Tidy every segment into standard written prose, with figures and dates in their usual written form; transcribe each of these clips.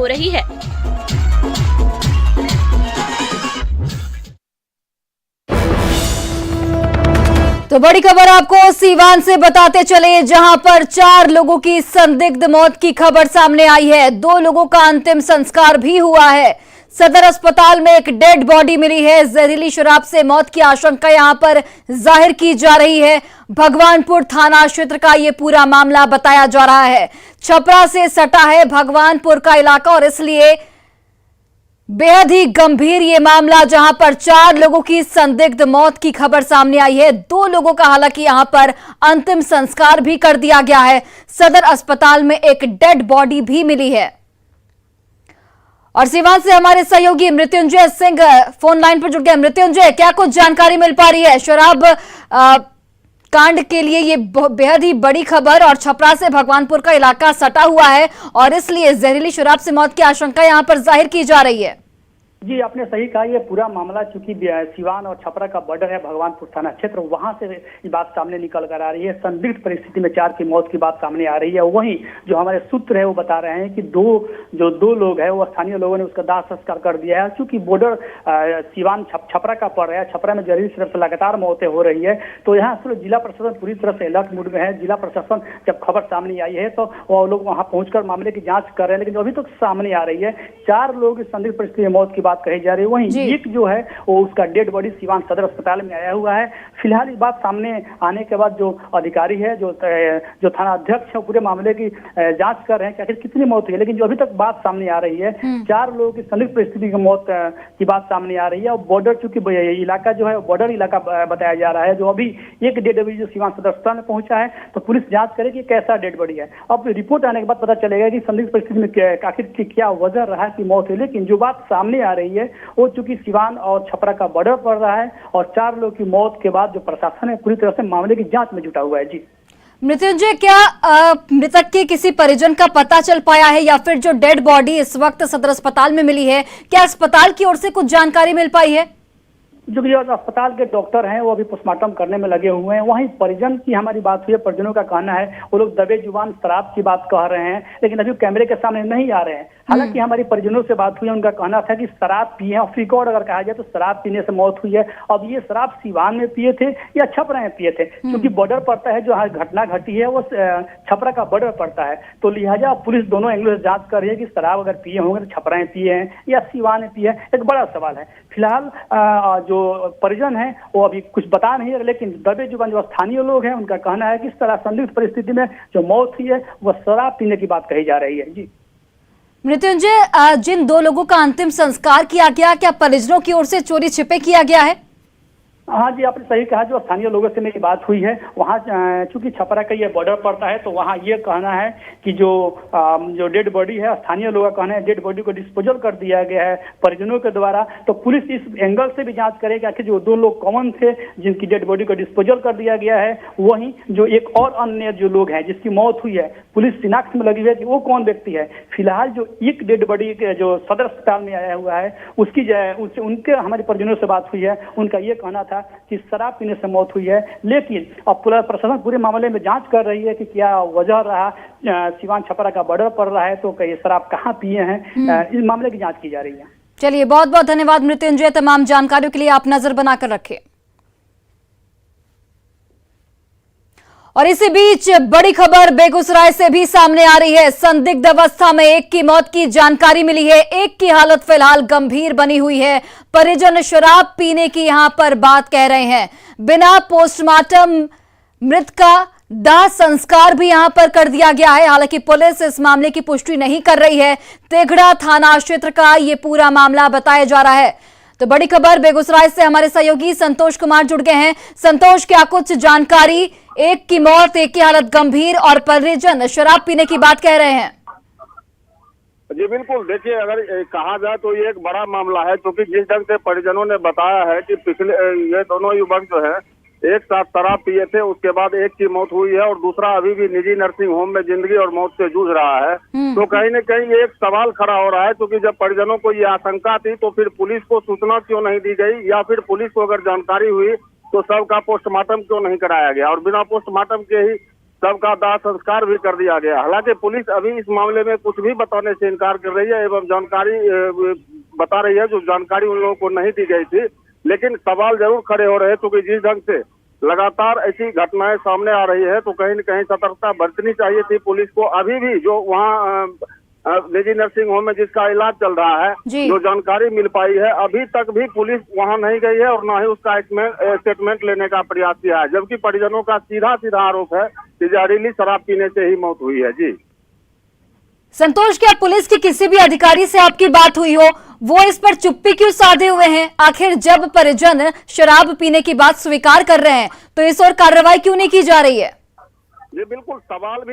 हो रही है। तो बड़ी खबर आपको सीवान से बताते चले, जहां पर 4 लोगों की संदिग्ध मौत की खबर सामने आई है। 2 लोगों का अंतिम संस्कार भी हुआ है। सदर अस्पताल में एक डेड बॉडी मिली है। जहरीली शराब से मौत की आशंका यहां पर जाहिर की जा रही है। भगवानपुर थाना क्षेत्र का ये पूरा मामला बताया जा रहा है। छपरा से सटा है भगवानपुर का इलाका और इसलिए बेहद ही गंभीर ये मामला, जहां पर 4 लोगों की संदिग्ध मौत की खबर सामने आई है। 2 लोगों का हालांकि यहां पर अंतिम संस्कार भी कर दिया गया है। सदर अस्पताल में एक डेड बॉडी भी मिली है। और सीवान से हमारे सहयोगी मृत्युंजय सिंह फोन लाइन पर जुड़ गए। मृत्युंजय, क्या कुछ जानकारी मिल पा रही है? शराब कांड के लिए ये बेहद ही बड़ी खबर, और छपरा से भगवानपुर का इलाका सटा हुआ है और इसलिए जहरीली शराब से मौत की आशंका यहां पर जाहिर की जा रही है। जी, आपने सही कहा। ये पूरा मामला चूंकि सिवान और छपरा का बॉर्डर है, भगवानपुर थाना क्षेत्र, वहां से ये बात सामने निकल कर आ रही है। संदिग्ध परिस्थिति में 4 की मौत की बात सामने आ रही है। वहीं जो हमारे सूत्र है वो बता रहे हैं कि दो लोग हैं, वो स्थानीय लोगों ने उसका दाह संस्कार कर दिया है। चूंकि बॉर्डर सिवान छपरा का पड़ रहा है, छपरा में जहरीली शराब से लगातार मौतें हो रही है, तो यहाँ जिला प्रशासन पूरी तरह से अलर्ट मूड में है। जिला प्रशासन जब खबर सामने आई है तो वो लोग वहां पहुंचकर मामले की जांच कर रहे हैं, लेकिन अभी तक सामने आ रही है 4 लोग संदिग्ध परिस्थिति में मौत की बात कही जा रही है। वहीं एक जो है वो उसका डेड बॉडी सिवान सदर अस्पताल में आया हुआ है। फिलहाल ये बात सामने आने के बाद जो अधिकारी है, जो थाना अध्यक्ष है, पूरे मामले की जांच कर रहे हैं कि आखिर कितनी मौत हुई है। लेकिन जो अभी तक बात सामने आ रही है, 4 लोगों की संदिग्ध परिस्थिति की मौत की बात सामने आ रही है। और बॉर्डर, चूंकि इलाका जो है बॉर्डर इलाका बताया जा रहा है, जो अभी एक डेड बॉडी जो सिवान सदर अस्पताल में पहुंचा है, तो पुलिस जांच करेगी कैसा डेड बॉडी है। अब रिपोर्ट आने के बाद पता चलेगा कि संदिग्ध परिस्थिति में आखिर क्या वजह रहा कि मौत हुई। लेकिन जो बात सामने आ रही है वो चूंकि सिवान और छपरा का बॉर्डर पड़ रहा है और 4 लोगों की मौत के बाद जो प्रशासन है पूरी तरह से मामले की जांच में जुटा हुआ है। जी मृत्युंजय, क्या मृतक के किसी परिजन का पता चल पाया है, या फिर जो डेड बॉडी इस वक्त सदर अस्पताल में मिली है, क्या अस्पताल की ओर से कुछ जानकारी मिल पाई है? जो अस्पताल के डॉक्टर हैं वो अभी पोस्टमार्टम करने में लगे हुए हैं। वहीं परिजन की हमारी बात हुई है, परिजनों का कहना है वो लोग दबे जुबान शराब की बात कह रहे हैं, लेकिन अभी कैमरे के सामने नहीं आ रहे हैं। हालांकि हमारी परिजनों से बात हुई है, उनका कहना था कि शराब पिए, ऑफ रिकॉर्ड अगर कहा जाए तो शराब पीने से मौत हुई है। अब ये शराब सिवान में पिए थे या छपरा में पिए थे, क्योंकि बॉर्डर पड़ता है, जो घटना घटी है वो छपरा का बॉर्डर पड़ता है, तो लिहाजा पुलिस दोनों एंगलों से जांच कर रही है कि शराब अगर पिए होंगे तो छपरा में पिए हैं या सिवान में पिए हैं। एक बड़ा सवाल है। फिलहाल जो परिजन है वो अभी कुछ बता नहीं है, लेकिन दबे जुबान जो स्थानीय लोग हैं उनका कहना है कि इस तरह संदिग्ध परिस्थिति में जो मौत हुई है वह शराब पीने की बात कही जा रही है। जी मृत्युंजय, जिन 2 लोगों का अंतिम संस्कार किया गया, क्या परिजनों की ओर से चोरी छिपे किया गया है? हाँ जी, आपने सही कहा। जो स्थानीय लोगों से मेरी बात हुई है, वहाँ चूंकि छपरा का ये बॉर्डर पड़ता है, तो वहाँ ये कहना है कि जो डेड बॉडी है, स्थानीय लोगों का कहना है डेड बॉडी को डिस्पोजल कर दिया गया है परिजनों के द्वारा। तो पुलिस इस एंगल से भी जांच करेगी आखिर जो 2 लोग कौन थे जिनकी डेड बॉडी को डिस्पोजल कर दिया गया है। वहीं जो एक और अन्य जो लोग हैं जिसकी मौत हुई है, पुलिस शिनाख्त में लगी हुई है कि वो कौन व्यक्ति है। फिलहाल जो एक डेड बॉडी जो सदर अस्पताल में आया हुआ है उनके हमारी परिजनों से बात हुई है, उनका ये कहना था कि शराब पीने से मौत हुई है। लेकिन अब प्रशासन पूरे मामले में जांच कर रही है कि क्या वजह रहा। सिवान छपरा का बॉर्डर पड़ रहा है, तो कई शराब कहाँ पिए हैं, इस मामले की जांच की जा रही है। चलिए, बहुत बहुत धन्यवाद मृत्युंजय, तमाम जानकारियों के लिए। आप नजर बनाकर रखें। और इसी बीच बड़ी खबर बेगूसराय से भी सामने आ रही है। संदिग्ध अवस्था में एक की मौत की जानकारी मिली है। एक की हालत फिलहाल गंभीर बनी हुई है। परिजन शराब पीने की यहां पर बात कह रहे हैं। बिना पोस्टमार्टम मृत का दाह संस्कार भी यहां पर कर दिया गया है। हालांकि पुलिस इस मामले की पुष्टि नहीं कर रही है। तेघड़ा थाना क्षेत्र का यह पूरा मामला बताया जा रहा है। तो बड़ी खबर बेगूसराय से हमारे सहयोगी संतोष कुमार जुड़ गए हैं। संतोष, क्या कुछ जानकारी? एक की मौत, एक की हालत गंभीर और परिजन शराब पीने की बात कह रहे हैं। जी बिल्कुल, देखिए अगर कहा जाए तो ये एक बड़ा मामला है, क्योंकि जिस ढंग से परिजनों ने बताया है कि पिछले ये दोनों युवक जो है एक साथ शराब पिए थे, उसके बाद एक की मौत हुई है और दूसरा अभी भी निजी नर्सिंग होम में जिंदगी और मौत से जूझ रहा है। तो कहीं न कहीं एक सवाल खड़ा हो रहा है, क्योंकि जब परिजनों को ये आशंका थी तो फिर पुलिस को सूचना क्यों नहीं दी गई, या फिर पुलिस को अगर जानकारी हुई तो शव का पोस्टमार्टम क्यों नहीं कराया गया और बिना पोस्टमार्टम के ही सबका दाह संस्कार भी कर दिया गया। हालांकि पुलिस अभी इस मामले में कुछ भी बताने से इनकार कर रही है एवं जानकारी बता रही है जो जानकारी उन लोगों को नहीं दी गई थी। लेकिन सवाल जरूर खड़े हो रहे हैं क्योंकि जिस ढंग से लगातार ऐसी घटनाएं सामने आ रही है तो कहीं न कहीं सतर्कता बरतनी चाहिए थी पुलिस को। अभी भी जो वहाँ निजी नर्सिंग होम में जिसका इलाज चल रहा है, जो जानकारी मिल पाई है, अभी तक भी पुलिस वहां नहीं गई है और न ही उसका स्टेटमेंट लेने का प्रयास किया है। जबकि परिजनों का सीधा आरोप है कि जहरीली शराब पीने से ही मौत हुई है। जी संतोष, क्या पुलिस के किसी भी अधिकारी से आपकी बात हुई हो? वो इस पर चुप्पी क्यों साधे हुए हैं? आखिर जब परिजन शराब पीने की बात स्वीकार कर रहे हैं तो इस ओर कार्रवाई क्यों नहीं की जा रही है? ये बिल्कुल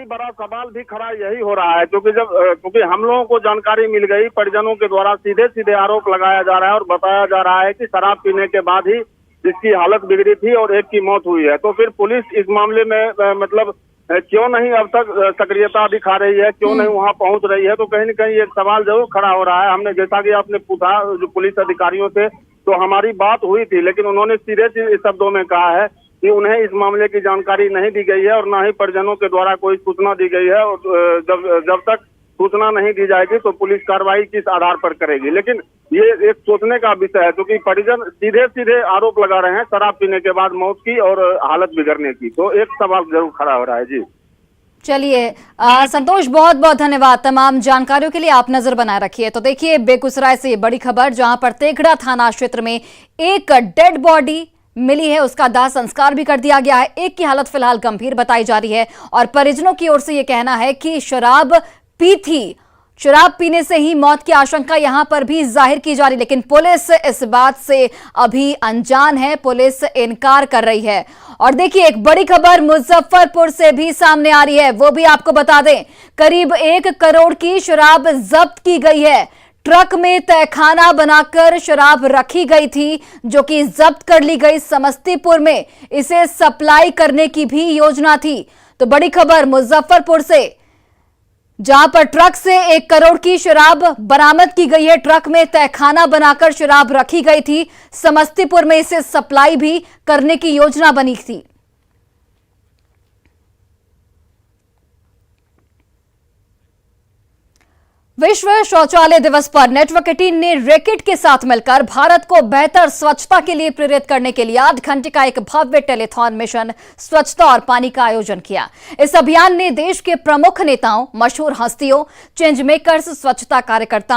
बड़ा सवाल भी खड़ा यही हो रहा है क्योंकि हम लोगों को जानकारी मिल गई, परिजनों के द्वारा सीधे आरोप लगाया जा रहा है और बताया जा रहा है कि शराब पीने के बाद ही इसकी हालत बिगड़ी थी और एक की मौत हुई है। तो फिर पुलिस इस मामले में मतलब क्यों नहीं अब तक सक्रियता दिखा रही है, क्यों नहीं वहां पहुंच रही है? तो कहीं न कहीं एक सवाल जरूर खड़ा हो रहा है। हमने जैसा कि आपने पूछा जो पुलिस अधिकारियों से, तो हमारी बात हुई थी, लेकिन उन्होंने सीधे शब्दों में कहा है कि उन्हें इस मामले की जानकारी नहीं दी गई है और न ही परिजनों के द्वारा कोई सूचना दी गई है। और जब तक सूचना नहीं दी जाएगी तो पुलिस कार्रवाई किस आधार पर करेगी। लेकिन ये एक सोचने का विषय है क्योंकि परिजन सीधे आरोप लगा रहे हैं शराब पीने के बाद मौत की और हालत बिगड़ने की। तो एक सवाल जरूर खड़ा हो रहा है। जी चलिए संतोष, बहुत बहुत धन्यवाद तमाम जानकारियों के लिए। आप नजर बनाए रखिए। तो देखिए, बेगूसराय से ये बड़ी खबर, जहां पर तेघड़ा थाना क्षेत्र में एक डेड बॉडी मिली है, उसका दाह संस्कार भी कर दिया गया है। एक की हालत फिलहाल गंभीर बताई जा रही है और परिजनों की ओर से यह कहना है कि शराब पी थी, शराब पीने से ही मौत की आशंका यहां पर भी जाहिर की जा रही, लेकिन पुलिस इस बात से अभी अनजान है, पुलिस इनकार कर रही है। और देखिए, एक बड़ी खबर मुजफ्फरपुर से भी सामने आ रही है, वो भी आपको बता दें। करीब 1 करोड़ की शराब जब्त की गई है। ट्रक में तहखाना बनाकर शराब रखी गई थी जो कि जब्त कर ली गई। समस्तीपुर में इसे सप्लाई करने की भी योजना थी। तो बड़ी खबर मुजफ्फरपुर से, जहां पर ट्रक से 1 करोड़ की शराब बरामद की गई है। ट्रक में तहखाना बनाकर शराब रखी गई थी। समस्तीपुर में इसे सप्लाई भी करने की योजना बनी थी। विश्व शौचालय दिवस पर नेटवर्क 18 ने रैकेट के साथ मिलकर भारत को बेहतर स्वच्छता के लिए प्रेरित करने के लिए 8 घंटे का एक भव्य टेलीथॉन मिशन स्वच्छता और पानी का आयोजन किया। इस अभियान ने देश के प्रमुख नेताओं, मशहूर हस्तियों, चेंज मेकर्स, स्वच्छता कार्यकर्ताओं